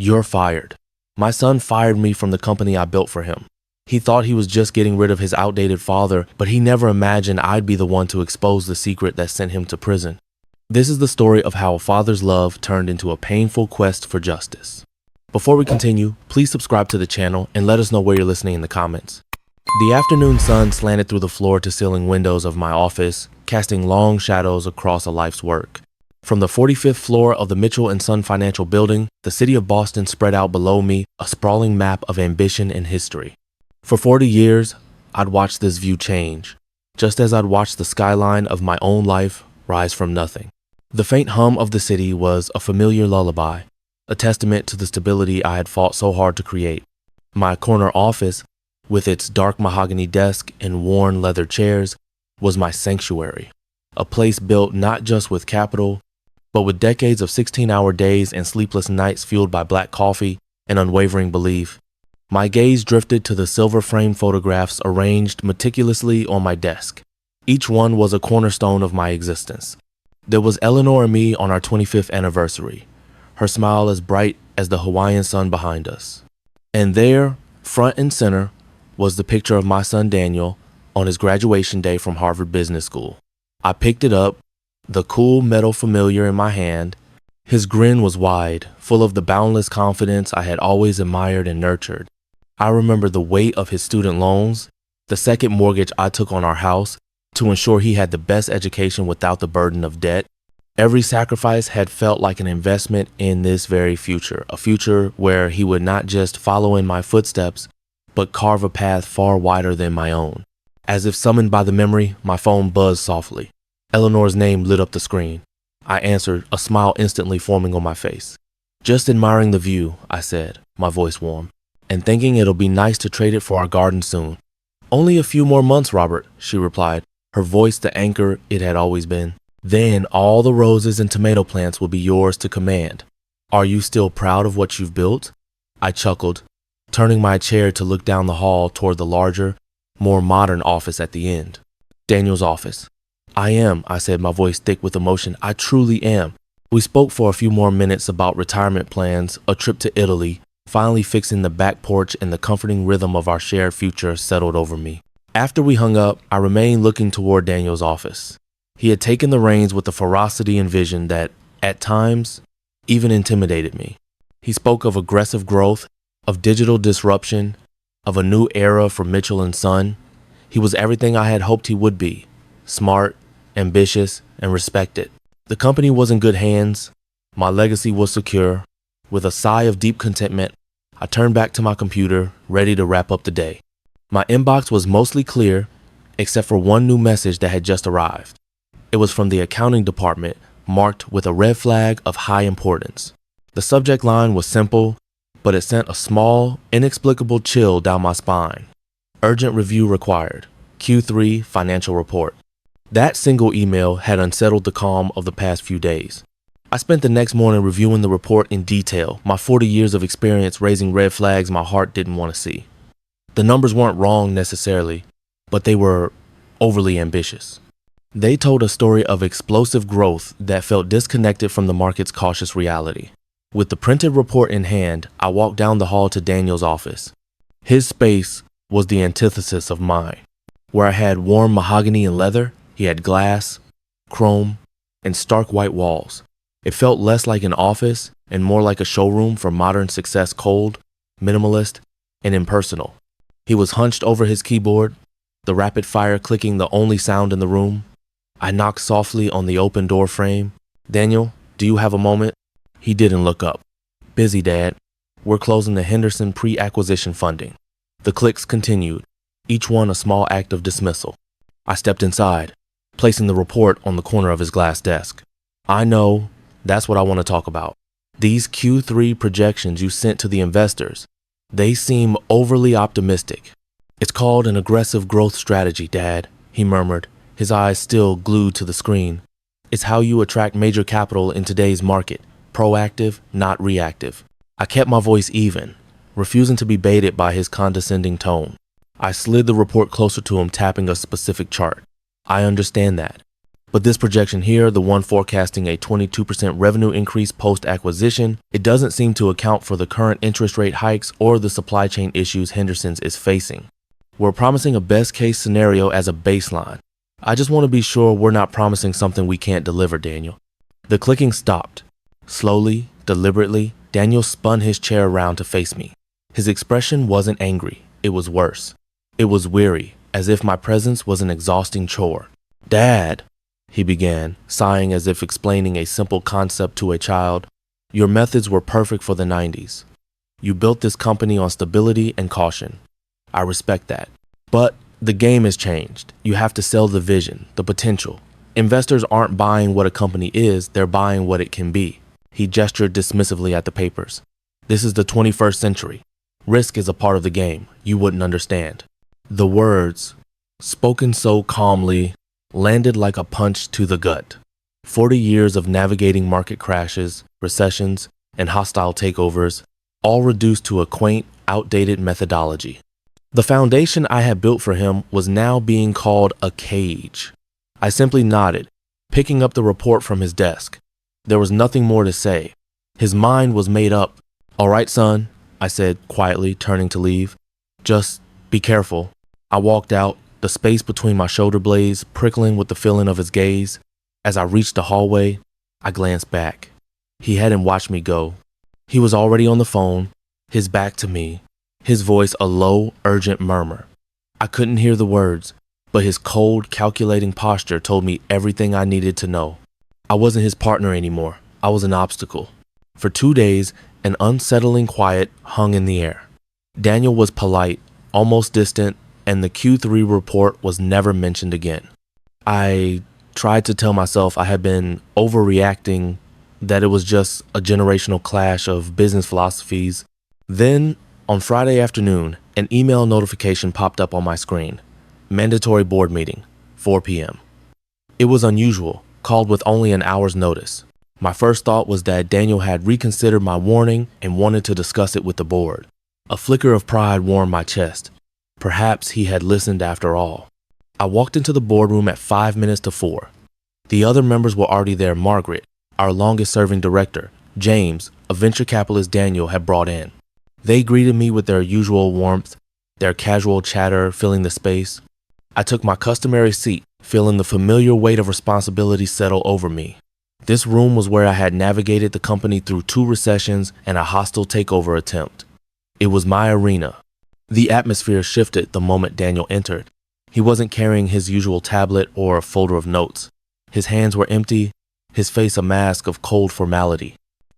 "You're fired." My son fired me from the company I built for him. He thought he was just getting rid of his outdated father, but he never imagined I'd be the one to expose the secret that sent him to prison. This is the story of how a father's love turned into a painful quest for justice. Before we continue, please subscribe to the channel and let us know where you're listening in the comments. The afternoon sun slanted through the floor-to-ceiling windows of my office, casting long shadows across a life's work. From the 45th floor of the Mitchell & Son Financial Building, the city of Boston spread out below me, a sprawling map of ambition and history. For 40 years, I'd watched this view change, just as I'd watched the skyline of my own life rise from nothing. The faint hum of the city was a familiar lullaby, a testament to the stability I had fought so hard to create. My corner office, with its dark mahogany desk and worn leather chairs, was my sanctuary, a place built not just with capital, but with decades of 16-hour days and sleepless nights fueled by black coffee and unwavering belief. My gaze drifted to the silver-framed photographs arranged meticulously on my desk. Each one was a cornerstone of my existence. There was Eleanor and me on our 25th anniversary, her smile as bright as the Hawaiian sun behind us. And there, front and center, was the picture of my son Daniel on his graduation day from Harvard Business School. I picked it up, the cool metal familiar in my hand. His grin was wide, full of the boundless confidence I had always admired and nurtured. I remember the weight of his student loans, the second mortgage I took on our house to ensure he had the best education without the burden of debt. Every sacrifice had felt like an investment in this very future, a future where he would not just follow in my footsteps, but carve a path far wider than my own. As if summoned by the memory, my phone buzzed softly. Eleanor's name lit up the screen. I answered, a smile instantly forming on my face. "Just admiring the view," I said, my voice warm, "and thinking it'll be nice to trade it for our garden soon." "Only a few more months, Robert," she replied, her voice the anchor it had always been. "Then all the roses and tomato plants will be yours to command. Are you still proud of what you've built?" I chuckled, turning my chair to look down the hall toward the larger, more modern office at the end. Daniel's office. "I am," I said, my voice thick with emotion. "I truly am." We spoke for a few more minutes about retirement plans, a trip to Italy, finally fixing the back porch, and the comforting rhythm of our shared future settled over me. After we hung up, I remained looking toward Daniel's office. He had taken the reins with a ferocity and vision that, at times, even intimidated me. He spoke of aggressive growth, of digital disruption, of a new era for Mitchell & Son. He was everything I had hoped he would be: smart, ambitious, and respected. The company was in good hands. My legacy was secure. With a sigh of deep contentment, I turned back to my computer, ready to wrap up the day. My inbox was mostly clear, except for one new message that had just arrived. It was from the accounting department, marked with a red flag of high importance. The subject line was simple, but it sent a small, inexplicable chill down my spine. "Urgent review required. Q3 financial report." That single email had unsettled the calm of the past few days. I spent the next morning reviewing the report in detail, my 40 years of experience raising red flags my heart didn't want to see. The numbers weren't wrong necessarily, but they were overly ambitious. They told a story of explosive growth that felt disconnected from the market's cautious reality. With the printed report in hand, I walked down the hall to Daniel's office. His space was the antithesis of mine. Where I had warm mahogany and leather, he had glass, chrome, and stark white walls. It felt less like an office and more like a showroom for modern success, cold, minimalist, and impersonal. He was hunched over his keyboard, the rapid fire clicking the only sound in the room. I knocked softly on the open door frame. "Daniel, do you have a moment?" He didn't look up. "Busy, Dad. We're closing the Henderson pre-acquisition funding." The clicks continued, each one a small act of dismissal. I stepped inside, placing the report on the corner of his glass desk. "I know, that's what I want to talk about. These Q3 projections you sent to the investors, they seem overly optimistic." "It's called an aggressive growth strategy, Dad," he murmured, his eyes still glued to the screen. "It's how you attract major capital in today's market, proactive, not reactive." I kept my voice even, refusing to be baited by his condescending tone. I slid the report closer to him, tapping a specific chart. "I understand that. But this projection here, the one forecasting a 22% revenue increase post-acquisition, it doesn't seem to account for the current interest rate hikes or the supply chain issues Henderson's is facing. We're promising a best-case scenario as a baseline. I just want to be sure we're not promising something we can't deliver, Daniel. The clicking stopped. Slowly, deliberately, Daniel spun his chair around to face me. His expression wasn't angry. It was worse. It was weary, as if my presence was an exhausting chore. "Dad," he began, sighing as if explaining a simple concept to a child. "Your methods were perfect for the 90s. You built this company on stability and caution. I respect that. But the game has changed. You have to sell the vision, the potential. Investors aren't buying what a company is, they're buying what it can be." He gestured dismissively at the papers. "This is the 21st century. Risk is a part of the game. You wouldn't understand." The words, spoken so calmly, landed like a punch to the gut. 40 years of navigating market crashes, recessions, and hostile takeovers, all reduced to a quaint, outdated methodology. The foundation I had built for him was now being called a cage. I simply nodded, picking up the report from his desk. There was nothing more to say. His mind was made up. "All right, son," I said quietly, turning to leave. "Just be careful." I walked out, the space between my shoulder blades prickling with the feeling of his gaze. As I reached the hallway, I glanced back. He hadn't watched me go. He was already on the phone, his back to me, his voice a low, urgent murmur. I couldn't hear the words, but his cold, calculating posture told me everything I needed to know. I wasn't his partner anymore. I was an obstacle. For 2 days, an unsettling quiet hung in the air. Daniel was polite, almost distant, and the Q3 report was never mentioned again. I tried to tell myself I had been overreacting, that it was just a generational clash of business philosophies. Then, on Friday afternoon, an email notification popped up on my screen. Mandatory board meeting, 4 p.m. It was unusual, called with only an hour's notice. My first thought was that Daniel had reconsidered my warning and wanted to discuss it with the board. A flicker of pride warmed my chest. Perhaps he had listened after all. I walked into the boardroom at 5 minutes to 4. The other members were already there. Margaret, our longest-serving director, James, a venture capitalist Daniel had brought in. They greeted me with their usual warmth, their casual chatter filling the space. I took my customary seat, feeling the familiar weight of responsibility settle over me. This room was where I had navigated the company through 2 recessions and a hostile takeover attempt. It was my arena. The atmosphere shifted the moment Daniel entered. He wasn't carrying his usual tablet or a folder of notes. His hands were empty, his face a mask of cold formality.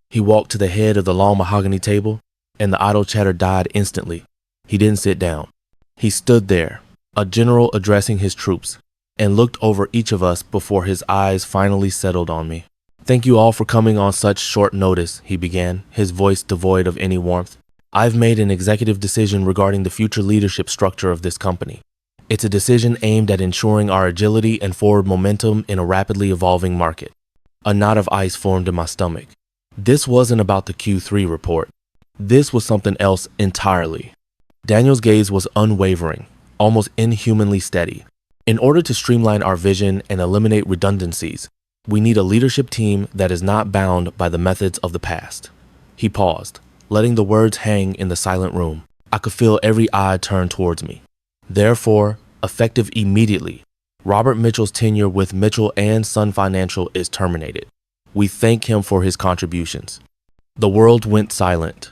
He walked to the head of the long mahogany table, and the idle chatter died instantly. He didn't sit down. He stood there, a general addressing his troops, and looked over each of us before his eyes finally settled on me. "Thank you all for coming on such short notice," he began, his voice devoid of any warmth. "I've made an executive decision regarding the future leadership structure of this company. It's a decision aimed at ensuring our agility and forward momentum in a rapidly evolving market." A knot of ice formed in my stomach. This wasn't about the Q3 report. This was something else entirely. Daniel's gaze was unwavering, almost inhumanly steady. "In order to streamline our vision and eliminate redundancies, we need a leadership team that is not bound by the methods of the past." He paused, letting the words hang in the silent room. I could feel every eye turn towards me. "Therefore, effective immediately, Robert Mitchell's tenure with Mitchell and Son Financial is terminated. We thank him for his contributions." The world went silent.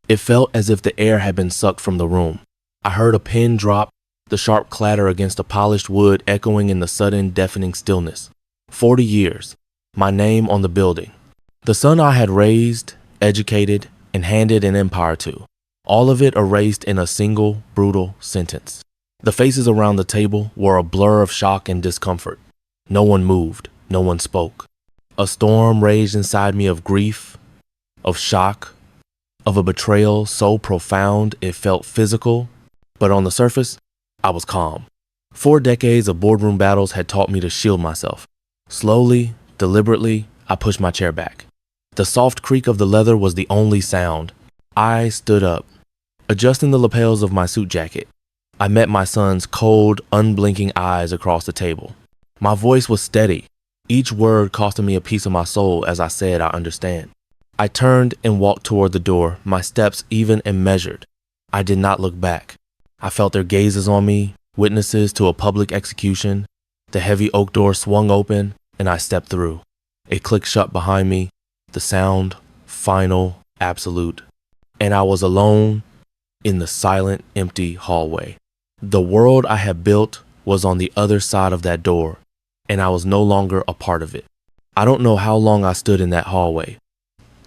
It felt as if the air had been sucked from the room. I heard a pen drop, the sharp clatter against the polished wood echoing in the sudden, deafening stillness. 40 years, my name on the building. The son I had raised, educated, and handed an empire to. All of it erased in a single, brutal sentence. The faces around the table were a blur of shock and discomfort. No one moved, no one spoke. A storm raged inside me of grief, of shock, of a betrayal so profound it felt physical, but on the surface, I was calm. 4 decades of boardroom battles had taught me to shield myself. Slowly, deliberately, I pushed my chair back. The soft creak of the leather was the only sound. I stood up, adjusting the lapels of my suit jacket. I met my son's cold, unblinking eyes across the table. My voice was steady, each word costing me a piece of my soul as I said, I understand. I turned and walked toward the door, my steps even and measured. I did not look back. I felt their gazes on me, witnesses to a public execution. The heavy oak door swung open, and I stepped through. It clicked shut behind me, the sound, final, absolute. And I was alone in the silent, empty hallway. The world I had built was on the other side of that door, and I was no longer a part of it. I don't know how long I stood in that hallway.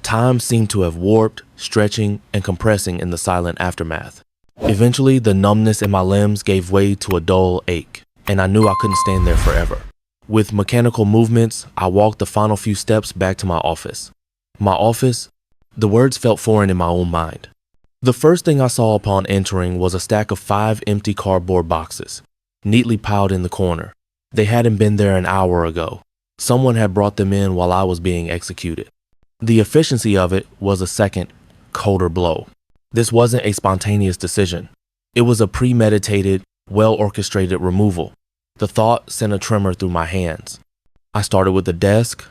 Time seemed to have warped, stretching, and compressing in the silent aftermath. Eventually, the numbness in my limbs gave way to a dull ache, and I knew I couldn't stand there forever. With mechanical movements, I walked the final few steps back to my office. My office? The words felt foreign in my own mind. The first thing I saw upon entering was a stack of 5 empty cardboard boxes, neatly piled in the corner. They hadn't been there an hour ago. Someone had brought them in while I was being executed. The efficiency of it was a second, colder blow. This wasn't a spontaneous decision. It was a premeditated, well-orchestrated removal. The thought sent a tremor through my hands. I started with the desk,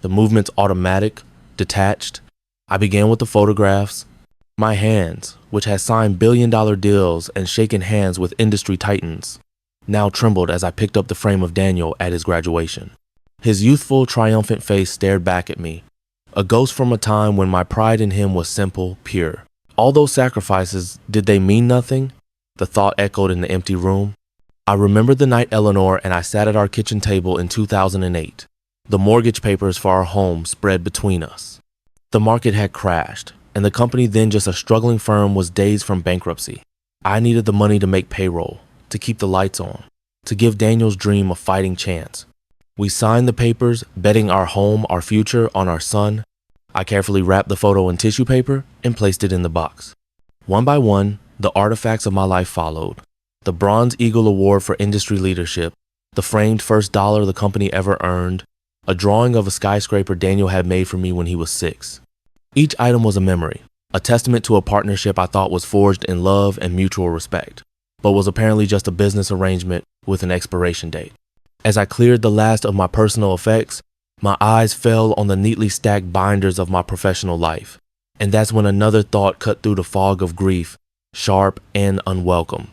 the movements automatic, detached. I began with the photographs. My hands, which had signed billion-dollar deals and shaken hands with industry titans, now trembled as I picked up the frame of Daniel at his graduation. His youthful, triumphant face stared back at me, a ghost from a time when my pride in him was simple, pure. All those sacrifices, did they mean nothing? The thought echoed in the empty room. I remembered the night Eleanor and I sat at our kitchen table in 2008. The mortgage papers for our home spread between us. The market had crashed, and the company, then just a struggling firm, was days from bankruptcy. I needed the money to make payroll, to keep the lights on, to give Daniel's dream a fighting chance. We signed the papers, betting our home, our future, on our son. I carefully wrapped the photo in tissue paper and placed it in the box. One by one, the artifacts of my life followed. The Bronze Eagle Award for Industry Leadership, the framed first dollar the company ever earned, a drawing of a skyscraper Daniel had made for me when he was 6. Each item was a memory, a testament to a partnership I thought was forged in love and mutual respect, but was apparently just a business arrangement with an expiration date. As I cleared the last of my personal effects, my eyes fell on the neatly stacked binders of my professional life, and that's when another thought cut through the fog of grief, sharp and unwelcome.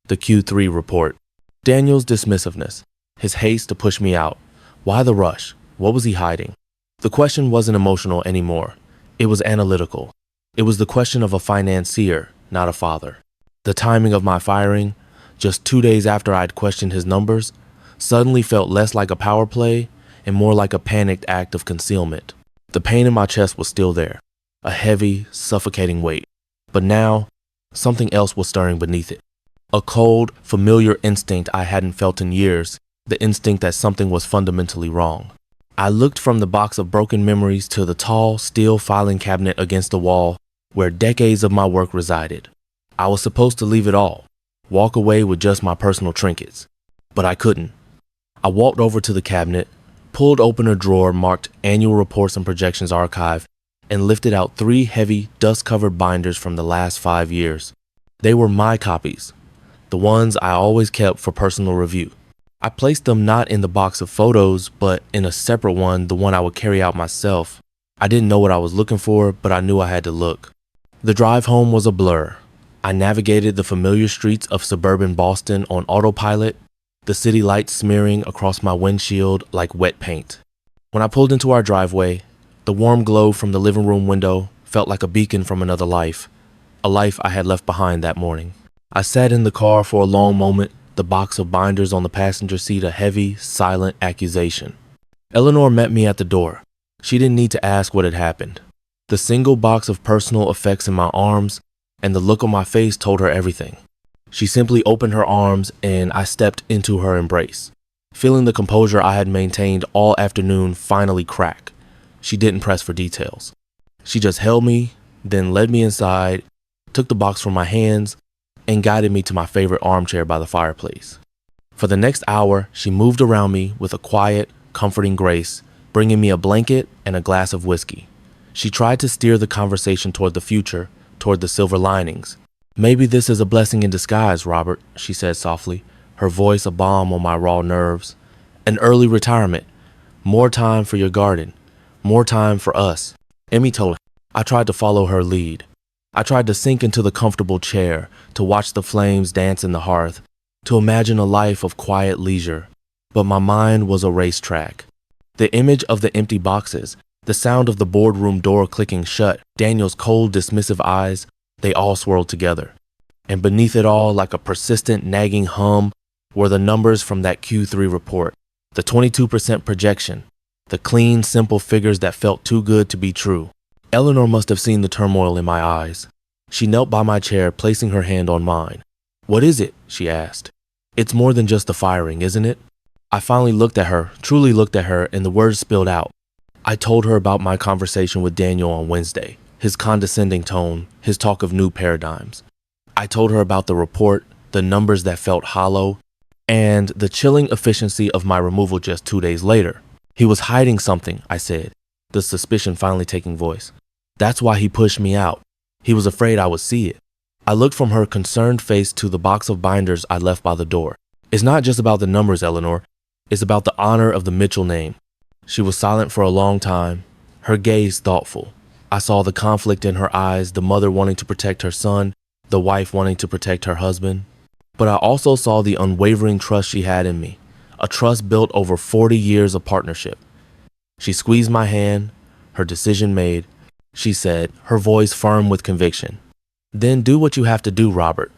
The Q3 report. Daniel's dismissiveness, his haste to push me out. Why the rush? What was he hiding? The question wasn't emotional anymore. It was analytical. It was the question of a financier, not a father. The timing of my firing, just 2 days after I'd questioned his numbers, suddenly felt less like a power play and more like a panicked act of concealment. The pain in my chest was still there, a heavy, suffocating weight. But now, something else was stirring beneath it. A cold, familiar instinct I hadn't felt in years, the instinct that something was fundamentally wrong. I looked from the box of broken memories to the tall, steel filing cabinet against the wall where decades of my work resided. I was supposed to leave it all, walk away with just my personal trinkets. But I couldn't. I walked over to the cabinet, pulled open a drawer marked Annual Reports and Projections Archive, and lifted out 3 heavy, dust-covered binders from the last 5 years. They were my copies, the ones I always kept for personal review. I placed them not in the box of photos, but in a separate one, the one I would carry out myself. I didn't know what I was looking for, but I knew I had to look. The drive home was a blur. I navigated the familiar streets of suburban Boston on autopilot, the city lights smearing across my windshield like wet paint. When I pulled into our driveway, the warm glow from the living room window felt like a beacon from another life, a life I had left behind that morning. I sat in the car for a long moment, the box of binders on the passenger seat a heavy, silent accusation. Eleanor met me at the door. She didn't need to ask what had happened. The single box of personal effects in my arms and the look on my face told her everything. She simply opened her arms and I stepped into her embrace, feeling the composure I had maintained all afternoon finally crack. She didn't press for details. She just held me, then led me inside, took the box from my hands, and guided me to my favorite armchair by the fireplace. For the next hour, she moved around me with a quiet, comforting grace, bringing me a blanket and a glass of whiskey. She tried to steer the conversation toward the future, toward the silver linings. "Maybe this is a blessing in disguise, Robert," she said softly, her voice a balm on my raw nerves. "An early retirement. More time for your garden. More time for us. Emmy told her. I tried to follow her lead. I tried to sink into the comfortable chair, to watch the flames dance in the hearth, to imagine a life of quiet leisure. But my mind was a racetrack. The image of the empty boxes, the sound of the boardroom door clicking shut, Daniel's cold, dismissive eyes, they all swirled together. And beneath it all, like a persistent, nagging hum, were the numbers from that Q3 report, the 22% projection, the clean, simple figures that felt too good to be true. Eleanor must have seen the turmoil in my eyes. She knelt by my chair, placing her hand on mine. "What is it?" she asked. "It's more than just the firing, isn't it?" I finally looked at her, truly looked at her, and the words spilled out. I told her about my conversation with Daniel on Wednesday, his condescending tone, his talk of new paradigms. I told her about the report, the numbers that felt hollow, and the chilling efficiency of my removal just 2 days later. "He was hiding something," I said, the suspicion finally taking voice. "That's why he pushed me out. He was afraid I would see it." I looked from her concerned face to the box of binders I left by the door. "It's not just about the numbers, Eleanor. It's about the honor of the Mitchell name." She was silent for a long time, her gaze thoughtful. I saw the conflict in her eyes, the mother wanting to protect her son, the wife wanting to protect her husband. But I also saw the unwavering trust she had in me, a trust built over 40 years of partnership. She squeezed my hand, her decision made. She said, her voice firm with conviction, "Then do what you have to do, Robert.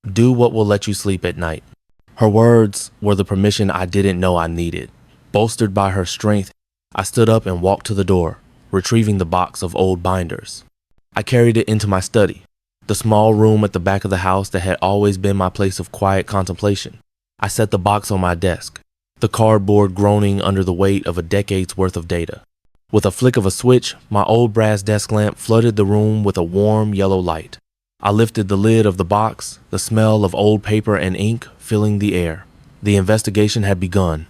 Do what will let you sleep at night." Her words were the permission I didn't know I needed. Bolstered by her strength, I stood up and walked to the door, retrieving the box of old binders. I carried it into my study, the small room at the back of the house that had always been my place of quiet contemplation. I set the box on my desk, the cardboard groaning under the weight of a decade's worth of data. With a flick of a switch, my old brass desk lamp flooded the room with a warm yellow light. I lifted the lid of the box, the smell of old paper and ink filling the air. The investigation had begun.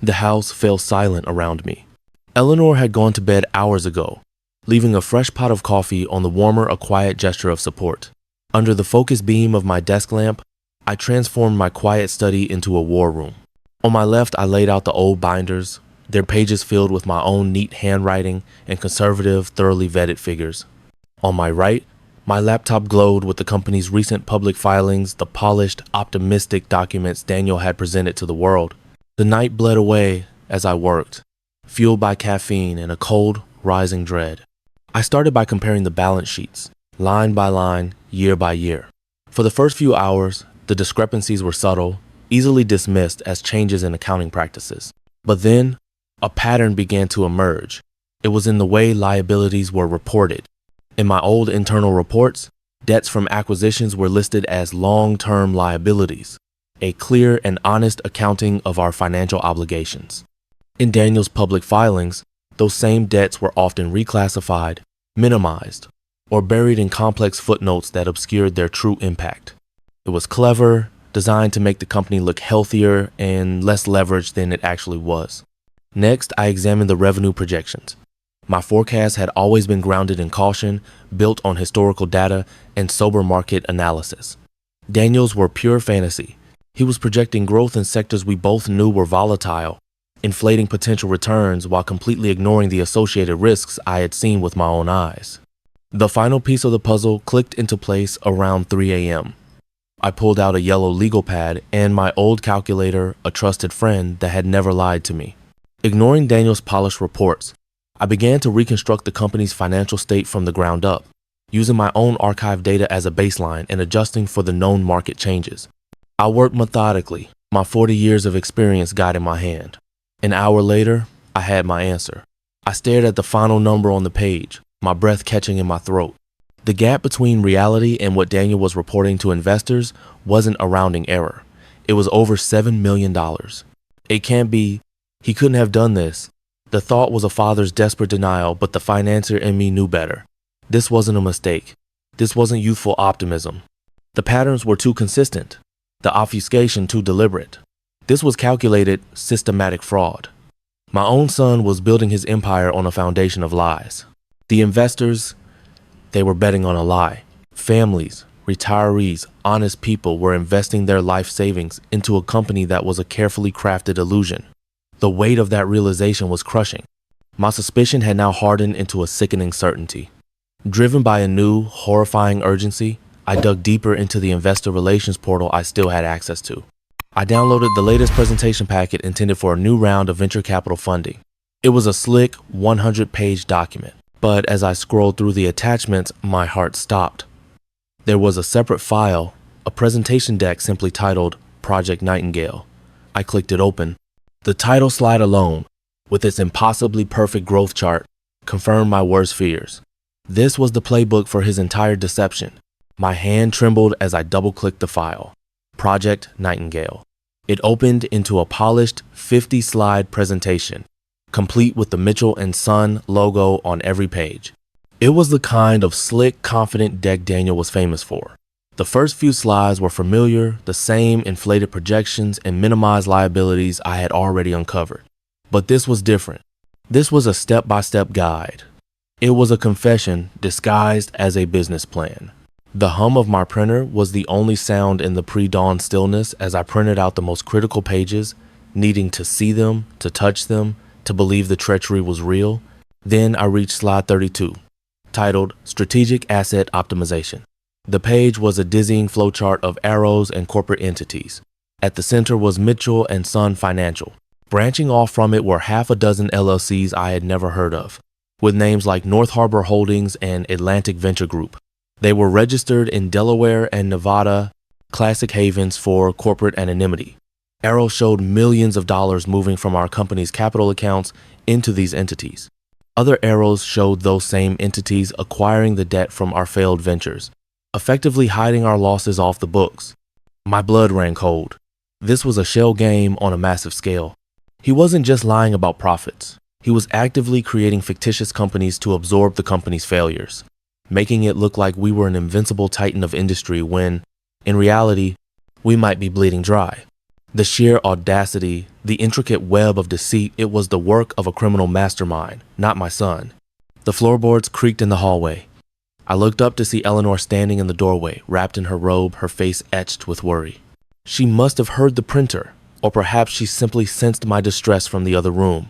The house fell silent around me. Eleanor had gone to bed hours ago, leaving a fresh pot of coffee on the warmer, a quiet gesture of support. Under the focus beam of my desk lamp, I transformed my quiet study into a war room. On my left, I laid out the old binders, their pages filled with my own neat handwriting and conservative, thoroughly vetted figures. On my right, my laptop glowed with the company's recent public filings, the polished, optimistic documents Daniel had presented to the world. The night bled away as I worked, fueled by caffeine and a cold, rising dread. I started by comparing the balance sheets, line by line, year by year. For the first few hours, the discrepancies were subtle, easily dismissed as changes in accounting practices. But then, a pattern began to emerge. It was in the way liabilities were reported. In my old internal reports, debts from acquisitions were listed as long-term liabilities, a clear and honest accounting of our financial obligations. In Daniel's public filings, those same debts were often reclassified, minimized, or buried in complex footnotes that obscured their true impact. It was clever, designed to make the company look healthier and less leveraged than it actually was. Next, I examined the revenue projections. My forecasts had always been grounded in caution, built on historical data and sober market analysis. Daniel's were pure fantasy. He was projecting growth in sectors we both knew were volatile, inflating potential returns while completely ignoring the associated risks I had seen with my own eyes. The final piece of the puzzle clicked into place around 3 a.m. I pulled out a yellow legal pad and my old calculator, a trusted friend that had never lied to me. Ignoring Daniel's polished reports, I began to reconstruct the company's financial state from the ground up, using my own archive data as a baseline and adjusting for the known market changes. I worked methodically, my 40 years of experience guiding my hand. An hour later, I had my answer. I stared at the final number on the page, my breath catching in my throat. The gap between reality and what Daniel was reporting to investors wasn't a rounding error. It was over $7 million. It can't be. He couldn't have done this. The thought was a father's desperate denial, but the financier in me knew better. This wasn't a mistake. This wasn't youthful optimism. The patterns were too consistent. The obfuscation too deliberate. This was calculated, systematic fraud. My own son was building his empire on a foundation of lies. The investors, they were betting on a lie. Families, retirees, honest people were investing their life savings into a company that was a carefully crafted illusion. The weight of that realization was crushing. My suspicion had now hardened into a sickening certainty. Driven by a new, horrifying urgency, I dug deeper into the investor relations portal I still had access to. I downloaded the latest presentation packet intended for a new round of venture capital funding. It was a slick, 100-page document, but as I scrolled through the attachments, my heart stopped. There was a separate file, a presentation deck simply titled Project Nightingale. I clicked it open. The title slide alone, with its impossibly perfect growth chart, confirmed my worst fears. This was the playbook for his entire deception. My hand trembled as I double-clicked the file. Project Nightingale. It opened into a polished 50-slide presentation, complete with the Mitchell & Son logo on every page. It was the kind of slick, confident deck Daniel was famous for. The first few slides were familiar, the same inflated projections and minimized liabilities I had already uncovered. But this was different. This was a step-by-step guide. It was a confession disguised as a business plan. The hum of my printer was the only sound in the pre-dawn stillness as I printed out the most critical pages, needing to see them, to touch them, to believe the treachery was real. Then I reached slide 32, titled Strategic Asset Optimization. The page was a dizzying flowchart of arrows and corporate entities. At the center was Mitchell & Son Financial. Branching off from it were half a dozen LLCs I had never heard of, with names like North Harbor Holdings and Atlantic Venture Group. They were registered in Delaware and Nevada, classic havens for corporate anonymity. Arrows showed millions of dollars moving from our company's capital accounts into these entities. Other arrows showed those same entities acquiring the debt from our failed ventures, effectively hiding our losses off the books. My blood ran cold. This was a shell game on a massive scale. He wasn't just lying about profits. He was actively creating fictitious companies to absorb the company's failures, making it look like we were an invincible titan of industry when, in reality, we might be bleeding dry. The sheer audacity, the intricate web of deceit, it was the work of a criminal mastermind, not my son. The floorboards creaked in the hallway. I looked up to see Eleanor standing in the doorway, wrapped in her robe, her face etched with worry. She must have heard the printer, or perhaps she simply sensed my distress from the other room.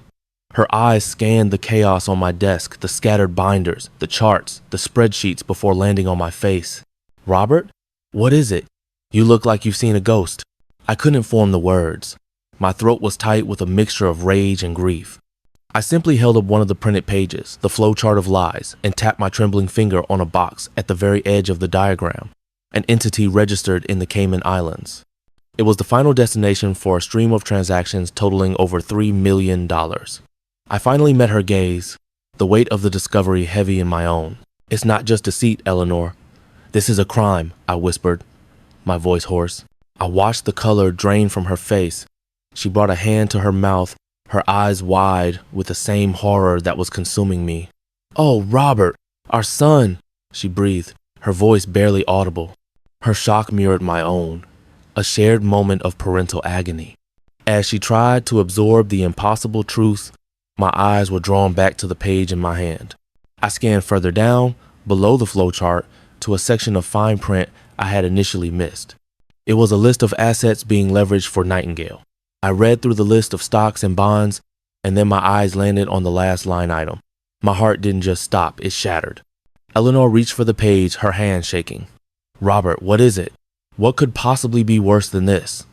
Her eyes scanned the chaos on my desk, the scattered binders, the charts, the spreadsheets before landing on my face. Robert? What is it? You look like you've seen a ghost. I couldn't form the words. My throat was tight with a mixture of rage and grief. I simply held up one of the printed pages, the flowchart of lies, and tapped my trembling finger on a box at the very edge of the diagram, an entity registered in the Cayman Islands. It was the final destination for a stream of transactions totaling over $3 million. I finally met her gaze, the weight of the discovery heavy in my own. It's not just deceit, Eleanor. This is a crime, I whispered, my voice hoarse. I watched the color drain from her face. She brought a hand to her mouth, her eyes wide with the same horror that was consuming me. Oh, Robert, our son, she breathed, her voice barely audible. Her shock mirrored my own, a shared moment of parental agony. As she tried to absorb the impossible truth, my eyes were drawn back to the page in my hand. I scanned further down, below the flowchart, to a section of fine print I had initially missed. It was a list of assets being leveraged for Nightingale. I read through the list of stocks and bonds, and then my eyes landed on the last line item. My heart didn't just stop, it shattered. Eleanor reached for the page, her hand shaking. Robert, what is it? What could possibly be worse than this?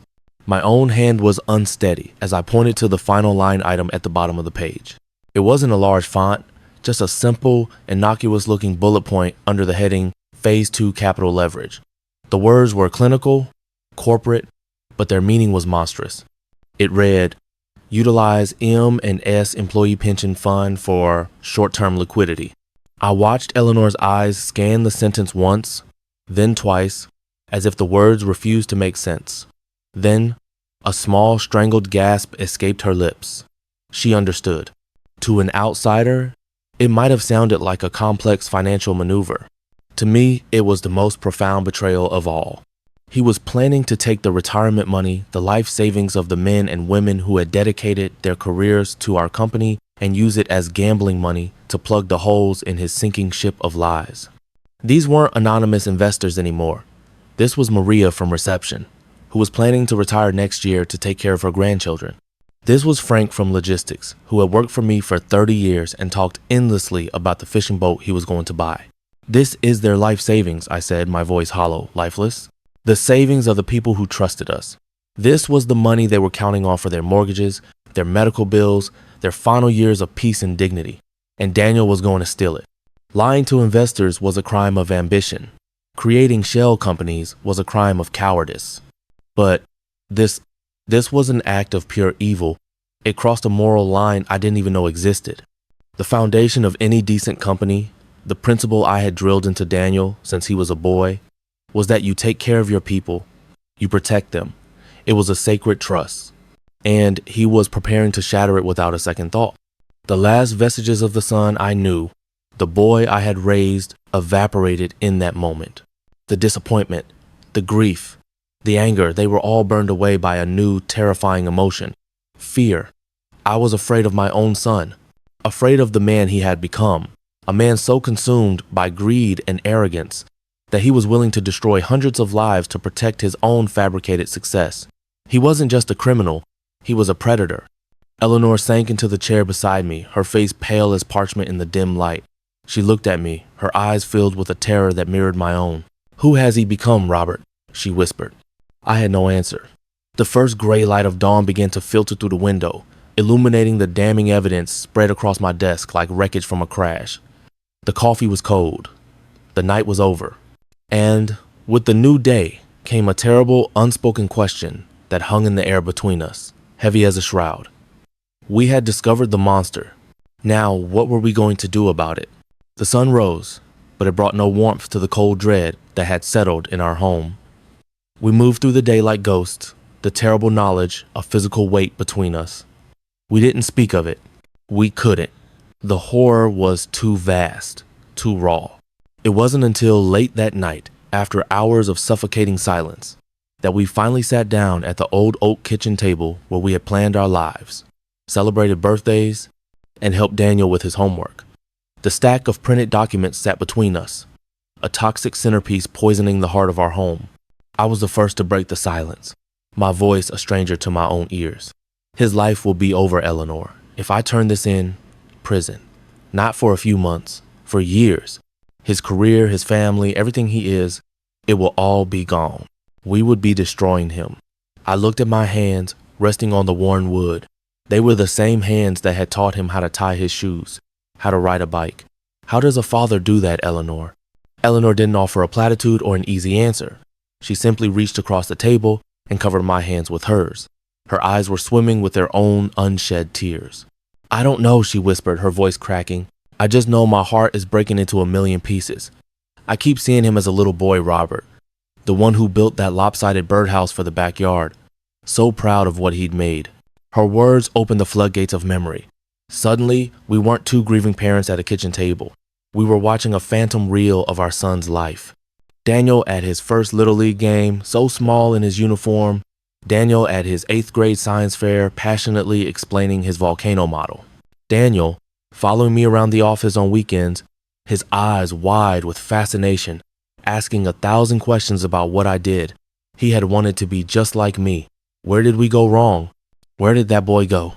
My own hand was unsteady as I pointed to the final line item at the bottom of the page. It wasn't a large font, just a simple, innocuous-looking bullet point under the heading Phase 2 Capital Leverage. The words were clinical, corporate, but their meaning was monstrous. It read, Utilize M&S Employee Pension Fund for short-term liquidity. I watched Eleanor's eyes scan the sentence once, then twice, as if the words refused to make sense. Then, a small strangled gasp escaped her lips. She understood. To an outsider, it might have sounded like a complex financial maneuver. To me, it was the most profound betrayal of all. He was planning to take the retirement money, the life savings of the men and women who had dedicated their careers to our company, and use it as gambling money to plug the holes in his sinking ship of lies. These weren't anonymous investors anymore. This was Maria from reception, who was planning to retire next year to take care of her grandchildren. This was Frank from logistics, who had worked for me for 30 years and talked endlessly about the fishing boat he was going to buy. This is their life savings, I said, my voice hollow, lifeless. The savings of the people who trusted us. This was the money they were counting on for their mortgages, their medical bills, their final years of peace and dignity. And Daniel was going to steal it. Lying to investors was a crime of ambition. Creating shell companies was a crime of cowardice. But this was an act of pure evil. It crossed a moral line I didn't even know existed. The foundation of any decent company, the principle I had drilled into Daniel since he was a boy, was that you take care of your people, you protect them. It was a sacred trust. And he was preparing to shatter it without a second thought. The last vestiges of the son I knew, the boy I had raised, evaporated in that moment. The disappointment, the grief, the anger, they were all burned away by a new, terrifying emotion. Fear. I was afraid of my own son, afraid of the man he had become, a man so consumed by greed and arrogance that he was willing to destroy hundreds of lives to protect his own fabricated success. He wasn't just a criminal, he was a predator. Eleanor sank into the chair beside me, her face pale as parchment in the dim light. She looked at me, her eyes filled with a terror that mirrored my own. "Who has he become, Robert?" she whispered. I had no answer. The first gray light of dawn began to filter through the window, illuminating the damning evidence spread across my desk like wreckage from a crash. The coffee was cold. The night was over. And with the new day came a terrible, unspoken question that hung in the air between us, heavy as a shroud. We had discovered the monster. Now, what were we going to do about it? The sun rose, but it brought no warmth to the cold dread that had settled in our home. We moved through the day like ghosts, the terrible knowledge of physical weight between us. We didn't speak of it. We couldn't. The horror was too vast, too raw. It wasn't until late that night, after hours of suffocating silence, that we finally sat down at the old oak kitchen table where we had planned our lives, celebrated birthdays, and helped Daniel with his homework. The stack of printed documents sat between us, a toxic centerpiece poisoning the heart of our home. I was the first to break the silence, my voice a stranger to my own ears. His life will be over, Eleanor. If I turn this in, prison. Not for a few months, for years. His career, his family, everything he is, it will all be gone. We would be destroying him. I looked at my hands, resting on the worn wood. They were the same hands that had taught him how to tie his shoes, how to ride a bike. How does a father do that, Eleanor? Eleanor didn't offer a platitude or an easy answer. She simply reached across the table and covered my hands with hers. Her eyes were swimming with their own unshed tears. "I don't know," she whispered, her voice cracking. "I just know my heart is breaking into a million pieces. I keep seeing him as a little boy, Robert, the one who built that lopsided birdhouse for the backyard, so proud of what he'd made." Her words opened the floodgates of memory. Suddenly, we weren't two grieving parents at a kitchen table. We were watching a phantom reel of our son's life. Daniel at his first Little League game, so small in his uniform. Daniel at his 8th grade science fair, passionately explaining his volcano model. Daniel, following me around the office on weekends, his eyes wide with fascination, asking 1,000 questions about what I did. He had wanted to be just like me. Where did we go wrong? Where did that boy go?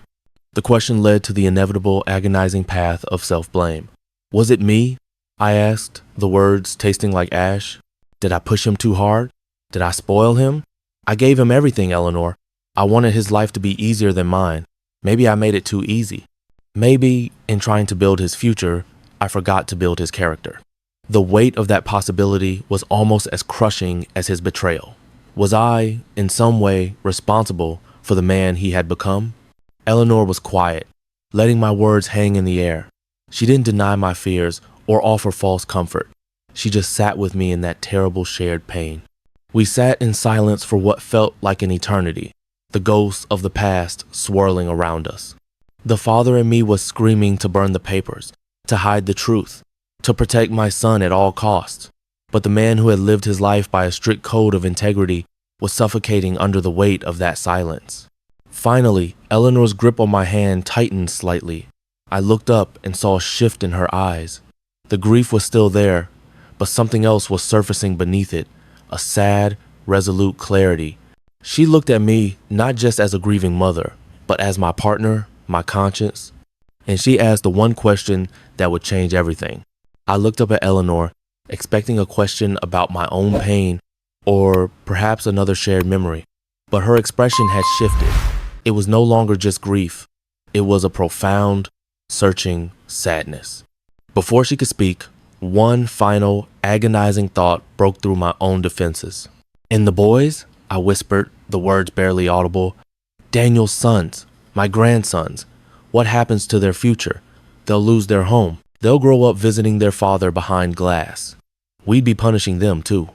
The question led to the inevitable, agonizing path of self-blame. Was it me? I asked, the words tasting like ash. Did I push him too hard? Did I spoil him? I gave him everything, Eleanor. I wanted his life to be easier than mine. Maybe I made it too easy. Maybe, in trying to build his future, I forgot to build his character. The weight of that possibility was almost as crushing as his betrayal. Was I, in some way, responsible for the man he had become? Eleanor was quiet, letting my words hang in the air. She didn't deny my fears or offer false comfort. She just sat with me in that terrible shared pain. We sat in silence for what felt like an eternity, the ghosts of the past swirling around us. The father in me was screaming to burn the papers, to hide the truth, to protect my son at all costs. But the man who had lived his life by a strict code of integrity was suffocating under the weight of that silence. Finally, Eleanor's grip on my hand tightened slightly. I looked up and saw a shift in her eyes. The grief was still there, but something else was surfacing beneath it, a sad, resolute clarity. She looked at me not just as a grieving mother, but as my partner, my conscience. And she asked the one question that would change everything. I looked up at Eleanor, expecting a question about my own pain or perhaps another shared memory. But her expression had shifted. It was no longer just grief. It was a profound, searching sadness. Before she could speak, one final, agonizing thought broke through my own defenses. "And the boys?" I whispered, the words barely audible. "Daniel's sons, my grandsons. What happens to their future? They'll lose their home. They'll grow up visiting their father behind glass. We'd be punishing them too."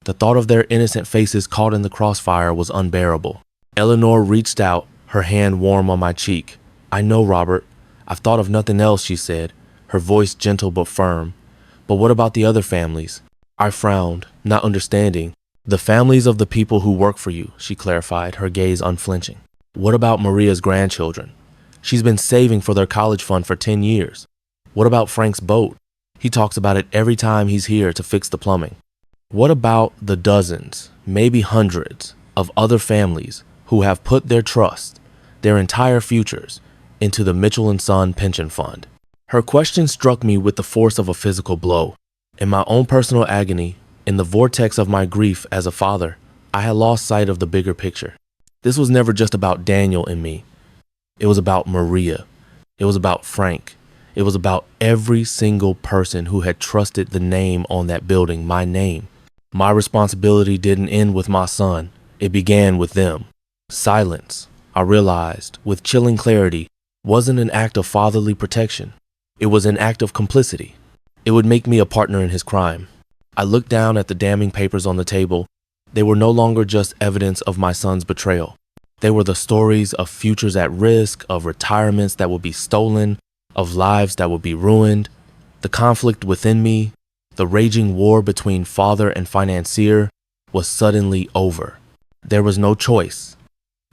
The thought of their innocent faces caught in the crossfire was unbearable. Eleanor reached out, her hand warm on my cheek. "I know, Robert. I've thought of nothing else," she said, her voice gentle but firm. "But what about the other families?" I frowned, not understanding. "The families of the people who work for you," she clarified, her gaze unflinching. "What about Maria's grandchildren? She's been saving for their college fund for 10 years. What about Frank's boat? He talks about it every time he's here to fix the plumbing. What about the dozens, maybe hundreds, of other families who have put their trust, their entire futures, into the Mitchell & Son pension fund?" Her question struck me with the force of a physical blow. In my own personal agony, in the vortex of my grief as a father, I had lost sight of the bigger picture. This was never just about Daniel and me. It was about Maria. It was about Frank. It was about every single person who had trusted the name on that building, my name. My responsibility didn't end with my son. It began with them. Silence, I realized, with chilling clarity, wasn't an act of fatherly protection. It was an act of complicity. It would make me a partner in his crime. I looked down at the damning papers on the table. They were no longer just evidence of my son's betrayal. They were the stories of futures at risk, of retirements that would be stolen, of lives that would be ruined. The conflict within me, the raging war between father and financier, was suddenly over. There was no choice.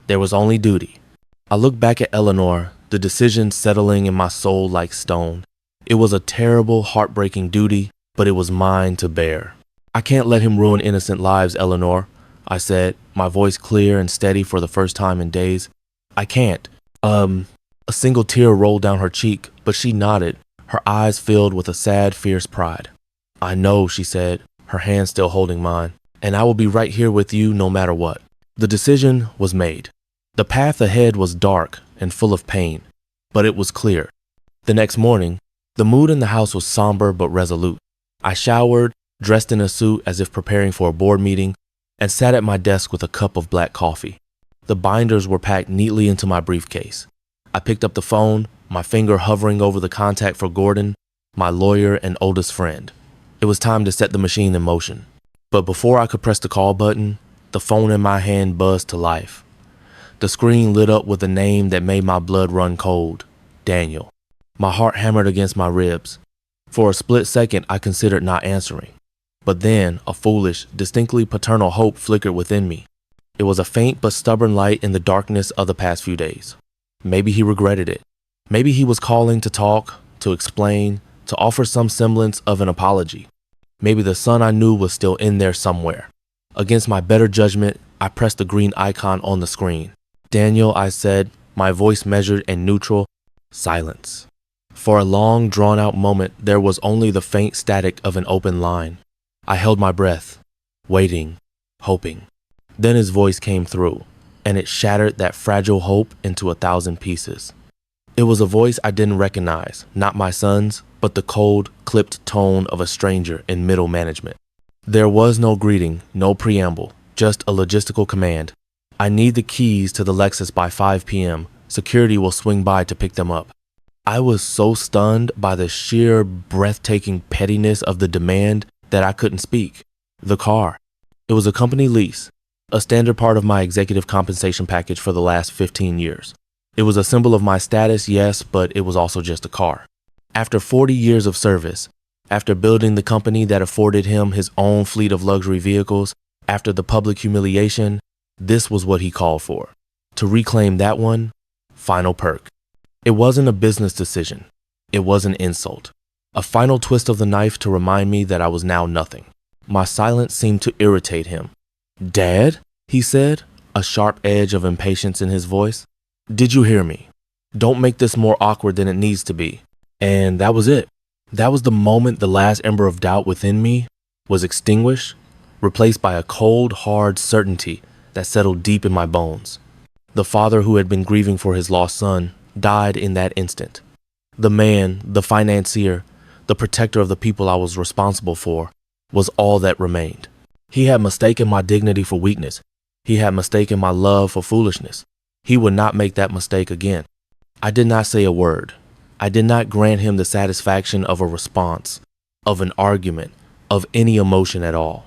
There was only duty. I looked back at Eleanor, the decision settling in my soul like stone. It was a terrible, heartbreaking duty, but it was mine to bear. "I can't let him ruin innocent lives, Eleanor," I said, my voice clear and steady for the first time in days. "I can't." A single tear rolled down her cheek, but she nodded, her eyes filled with a sad, fierce pride. "I know," she said, her hand still holding mine, "and I will be right here with you no matter what." The decision was made. The path ahead was dark and full of pain, but it was clear. The next morning, the mood in the house was somber but resolute. I showered, dressed in a suit as if preparing for a board meeting, and sat at my desk with a cup of black coffee. The binders were packed neatly into my briefcase. I picked up the phone, my finger hovering over the contact for Gordon, my lawyer and oldest friend. It was time to set the machine in motion. But before I could press the call button, the phone in my hand buzzed to life. The screen lit up with a name that made my blood run cold: Daniel. My heart hammered against my ribs. For a split second, I considered not answering. But then, a foolish, distinctly paternal hope flickered within me. It was a faint but stubborn light in the darkness of the past few days. Maybe he regretted it. Maybe he was calling to talk, to explain, to offer some semblance of an apology. Maybe the son I knew was still in there somewhere. Against my better judgment, I pressed the green icon on the screen. "Daniel," I said, my voice measured and neutral. Silence. For a long, drawn-out moment, there was only the faint static of an open line. I held my breath, waiting, hoping. Then his voice came through, and it shattered that fragile hope into 1,000 pieces. It was a voice I didn't recognize, not my son's, but the cold, clipped tone of a stranger in middle management. There was no greeting, no preamble, just a logistical command. "I need the keys to the Lexus by 5 p.m. Security will swing by to pick them up." I was so stunned by the sheer, breathtaking pettiness of the demand that I couldn't speak. The car. It was a company lease, a standard part of my executive compensation package for the last 15 years. It was a symbol of my status, yes, but it was also just a car. After 40 years of service, after building the company that afforded him his own fleet of luxury vehicles, after the public humiliation, this was what he called for. To reclaim that one final perk. It wasn't a business decision. It was an insult. A final twist of the knife to remind me that I was now nothing. My silence seemed to irritate him. "Dad?" he said, a sharp edge of impatience in his voice. Did you hear me? Don't make this more awkward than it needs to be. And that was it. That was the moment the last ember of doubt within me was extinguished, replaced by a cold, hard certainty that settled deep in my bones. The father who had been grieving for his lost son died in that instant. The man, the financier, the protector of the people I was responsible for, was all that remained. He had mistaken my dignity for weakness. He had mistaken my love for foolishness. He would not make that mistake again. I did not say a word. I did not grant him the satisfaction of a response, of an argument, of any emotion at all.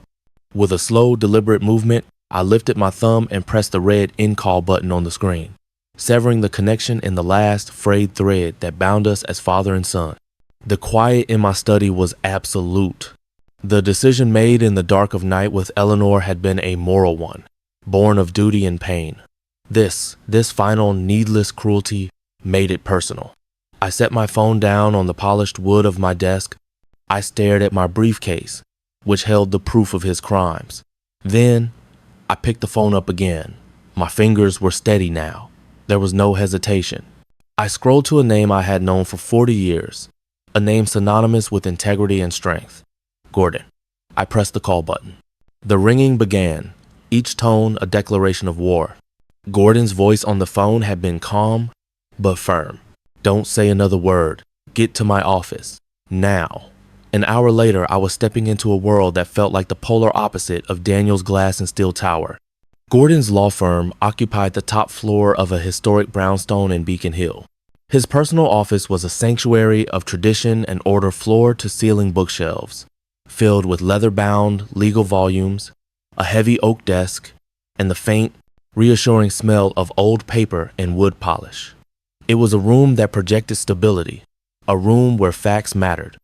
With a slow, deliberate movement, I lifted my thumb and pressed the red end call button on the screen, severing the connection in the last frayed thread that bound us as father and son. The quiet in my study was absolute. The decision made in the dark of night with Eleanor had been a moral one, born of duty and pain. This final needless cruelty made it personal. I set my phone down on the polished wood of my desk. I stared at my briefcase, which held the proof of his crimes. Then, I picked the phone up again. My fingers were steady now. There was no hesitation. I scrolled to a name I had known for 40 years, a name synonymous with integrity and strength. Gordon. I pressed the call button. The ringing began, each tone a declaration of war. Gordon's voice on the phone had been calm, but firm. Don't say another word. Get to my office. Now. An hour later, I was stepping into a world that felt like the polar opposite of Daniel's glass and steel tower. Gordon's law firm occupied the top floor of a historic brownstone in Beacon Hill. His personal office was a sanctuary of tradition and order, floor-to-ceiling bookshelves, filled with leather-bound legal volumes, a heavy oak desk, and the faint, reassuring smell of old paper and wood polish. It was a room that projected stability, a room where facts mattered.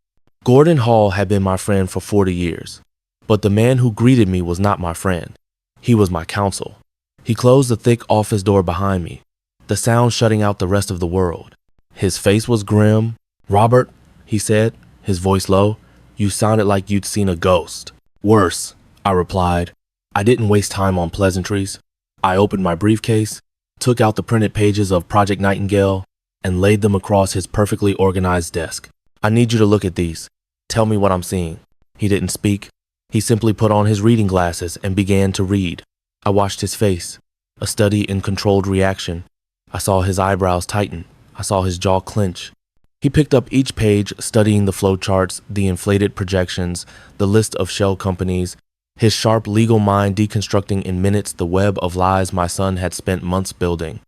Gordon Hall had been my friend for 40 years, but the man who greeted me was not my friend. He was my counsel. He closed the thick office door behind me, the sound shutting out the rest of the world. His face was grim. "Robert," he said, his voice low, "you sounded like you'd seen a ghost." "Worse," I replied. I didn't waste time on pleasantries. I opened my briefcase, took out the printed pages of Project Nightingale, and laid them across his perfectly organized desk. "I need you to look at these. Tell me what I'm seeing." He didn't speak. He simply put on his reading glasses and began to read. I watched his face, a steady and controlled reaction. I saw his eyebrows tighten. I saw his jaw clench. He picked up each page, studying the flowcharts, the inflated projections, the list of shell companies, his sharp legal mind deconstructing in minutes the web of lies my son had spent months building.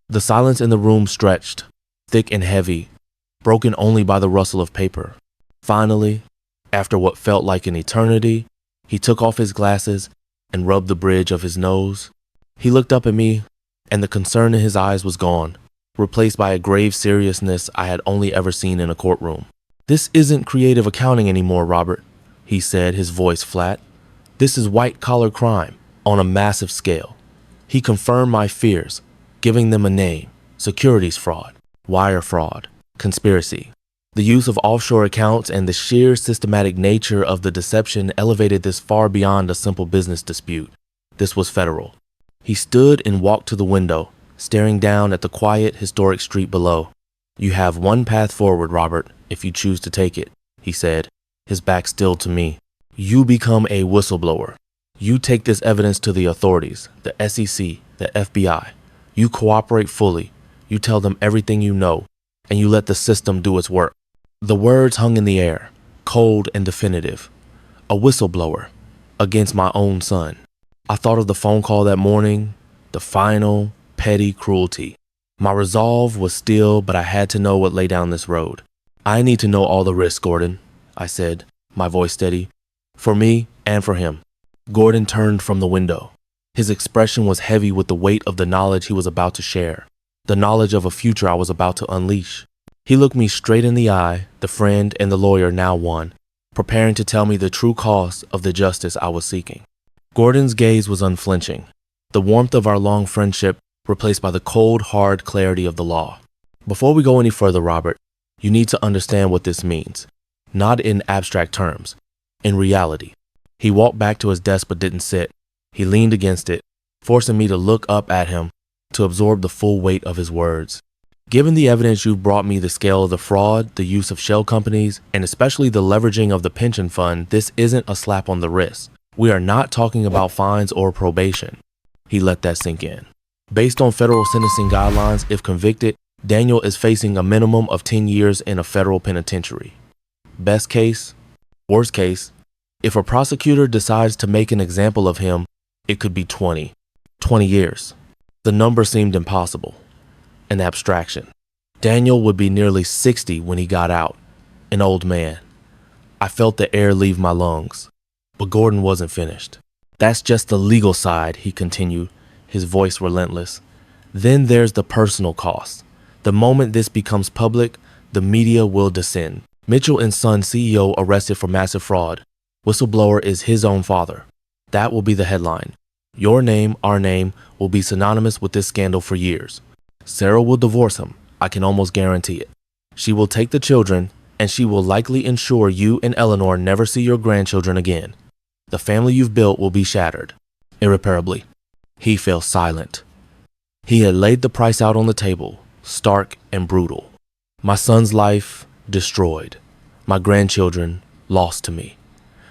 The silence in the room stretched, thick and heavy, broken only by the rustle of paper. Finally, after what felt like an eternity, he took off his glasses and rubbed the bridge of his nose. He looked up at me, and the concern in his eyes was gone, replaced by a grave seriousness I had only ever seen in a courtroom. "This isn't creative accounting anymore, Robert," he said, his voice flat. "This is white-collar crime on a massive scale." He confirmed my fears, giving them a name: securities fraud, wire fraud, conspiracy. The use of offshore accounts and the sheer systematic nature of the deception elevated this far beyond a simple business dispute. This was federal. He stood and walked to the window, staring down at the quiet, historic street below. "You have one path forward, Robert, if you choose to take it," he said, his back still to me. "You become a whistleblower. You take this evidence to the authorities, the SEC, the FBI. You cooperate fully. You tell them everything you know, and you let the system do its work." The words hung in the air, cold and definitive. A whistleblower against my own son. I thought of the phone call that morning, the final, petty cruelty. My resolve was still, but I had to know what lay down this road. "I need to know all the risks, Gordon," I said, my voice steady. "For me and for him." Gordon turned from the window. His expression was heavy with the weight of the knowledge he was about to share, the knowledge of a future I was about to unleash. He looked me straight in the eye, the friend and the lawyer now one, preparing to tell me the true cost of the justice I was seeking. Gordon's gaze was unflinching, the warmth of our long friendship replaced by the cold, hard clarity of the law. "Before we go any further, Robert, you need to understand what this means. Not in abstract terms, in reality." He walked back to his desk but didn't sit. He leaned against it, forcing me to look up at him, to absorb the full weight of his words. Given the evidence you've brought me, the scale of the fraud, the use of shell companies, and especially the leveraging of the pension fund, this isn't a slap on the wrist. We are not talking about fines or probation. He let that sink in. Based on federal sentencing guidelines, if convicted, Daniel is facing a minimum of 10 years in a federal penitentiary. Best case, worst case, if a prosecutor decides to make an example of him, it could be 20 years. The number seemed impossible, an abstraction. Daniel would be nearly 60 when he got out, an old man. I felt the air leave my lungs, but Gordon wasn't finished. That's just the legal side, he continued, his voice relentless. Then there's the personal cost. The moment this becomes public, the media will descend. Mitchell and Son CEO arrested for massive fraud. Whistleblower is his own father. That will be the headline. Your name, our name, will be synonymous with this scandal for years. Sarah will divorce him. I can almost guarantee it. She will take the children, and she will likely ensure you and Eleanor never see your grandchildren again. The family you've built will be shattered, irreparably. He fell silent. He had laid the price out on the table, stark and brutal. My son's life destroyed. My grandchildren lost to me.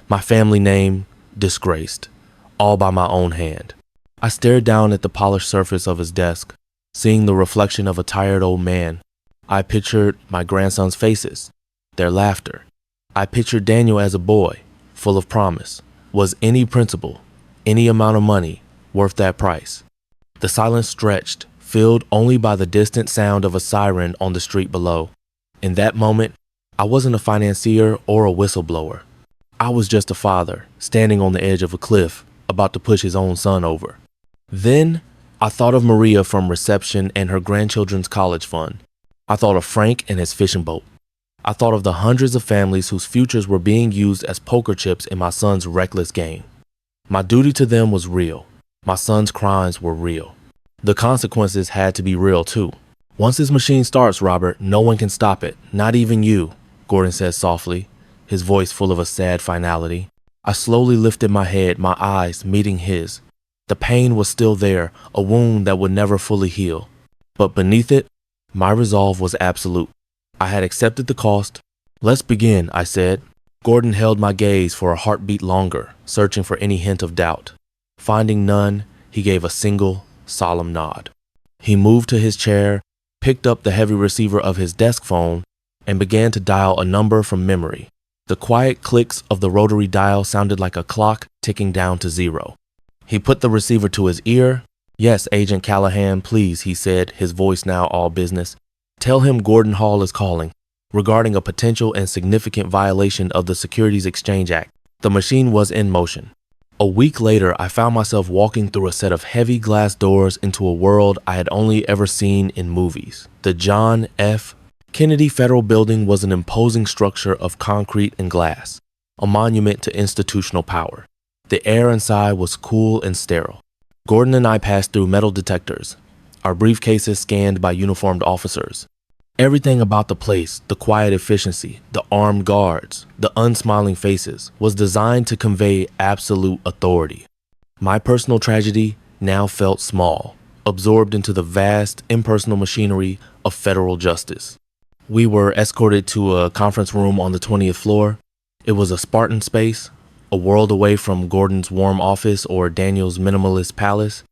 My family name disgraced, all by my own hand. I stared down at the polished surface of his desk, seeing the reflection of a tired old man. I pictured my grandsons' faces, their laughter. I pictured Daniel as a boy, full of promise. Was any principal, any amount of money, worth that price? The silence stretched, filled only by the distant sound of a siren on the street below. In that moment, I wasn't a financier or a whistleblower. I was just a father, standing on the edge of a cliff, about to push his own son over. Then, I thought of Maria from reception and her grandchildren's college fund. I thought of Frank and his fishing boat. I thought of the hundreds of families whose futures were being used as poker chips in my son's reckless game. My duty to them was real. My son's crimes were real. The consequences had to be real too. Once this machine starts, Robert, no one can stop it, not even you, Gordon said softly, his voice full of a sad finality. I slowly lifted my head, my eyes meeting his. The pain was still there, a wound that would never fully heal. But beneath it, my resolve was absolute. I had accepted the cost. Let's begin, I said. Gordon held my gaze for a heartbeat longer, searching for any hint of doubt. Finding none, he gave a single, solemn nod. He moved to his chair, picked up the heavy receiver of his desk phone, and began to dial a number from memory. The quiet clicks of the rotary dial sounded like a clock ticking down to 0. He put the receiver to his ear. Yes, Agent Callahan, please, he said, his voice now all business. Tell him Gordon Hall is calling, regarding a potential and significant violation of the Securities Exchange Act. The machine was in motion. A week later, I found myself walking through a set of heavy glass doors into a world I had only ever seen in movies. The John F. Kennedy Federal Building was an imposing structure of concrete and glass, a monument to institutional power. The air inside was cool and sterile. Gordon and I passed through metal detectors, our briefcases scanned by uniformed officers. Everything about the place, the quiet efficiency, the armed guards, the unsmiling faces, was designed to convey absolute authority. My personal tragedy now felt small, absorbed into the vast, impersonal machinery of federal justice. We were escorted to a conference room on the 20th floor. It was a Spartan space, a world away from Gordon's warm office or Daniel's minimalist palace.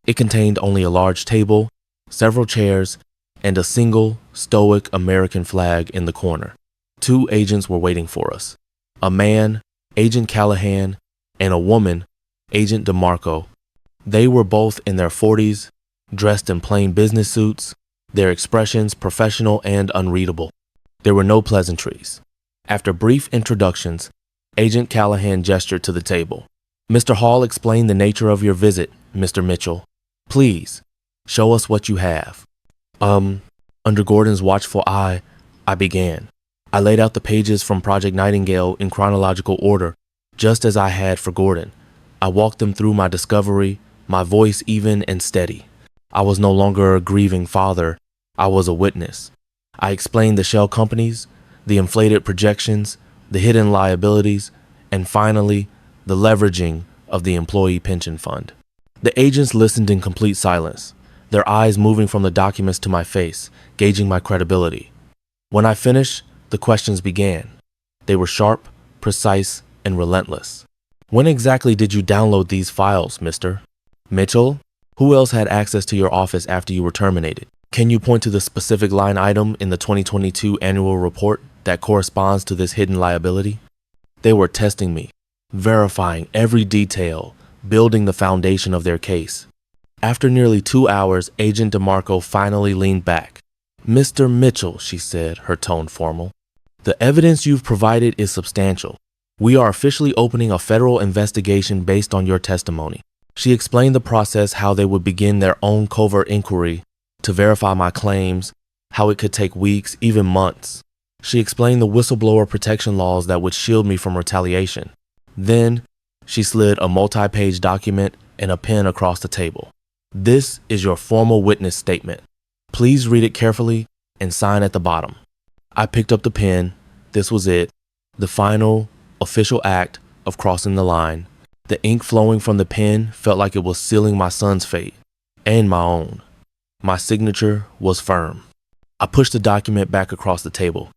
It contained only a large table, several chairs, and a single, stoic American flag in the corner. 2 agents were waiting for us. A man, Agent Callahan, and a woman, Agent DeMarco. They were both in their 40s, dressed in plain business suits, their expressions professional and unreadable. There were no pleasantries. After brief introductions, Agent Callahan gestured to the table. Mr. Hall explained the nature of your visit, Mr. Mitchell. Please, show us what you have. Under Gordon's watchful eye, I began. I laid out the pages from Project Nightingale in chronological order, just as I had for Gordon. I walked them through my discovery, my voice even and steady. I was no longer a grieving father, I was a witness. I explained the shell companies, the inflated projections, the hidden liabilities, and finally, the leveraging of the employee pension fund. The agents listened in complete silence. their eyes moving from the documents to my face, gauging my credibility. When I finished, the questions began. They were sharp, precise, and relentless. When exactly did you download these files, Mr. Mitchell? Who else had access to your office after you were terminated? Can you point to the specific line item in the 2022 annual report that corresponds to this hidden liability? They were testing me, verifying every detail, building the foundation of their case. After nearly 2 hours, Agent DeMarco finally leaned back. Mr. Mitchell, she said, her tone formal, the evidence you've provided is substantial. We are officially opening a federal investigation based on your testimony. She explained the process, how they would begin their own covert inquiry to verify my claims, how it could take weeks, even months. She explained the whistleblower protection laws that would shield me from retaliation. Then, she slid a multi-page document and a pen across the table. This is your formal witness statement. Please read it carefully and sign at the bottom. I picked up the pen. This was it, the final, official act of crossing the line. The ink flowing from the pen felt like it was sealing my son's fate, and my own. My signature was firm. I pushed the document back across the table.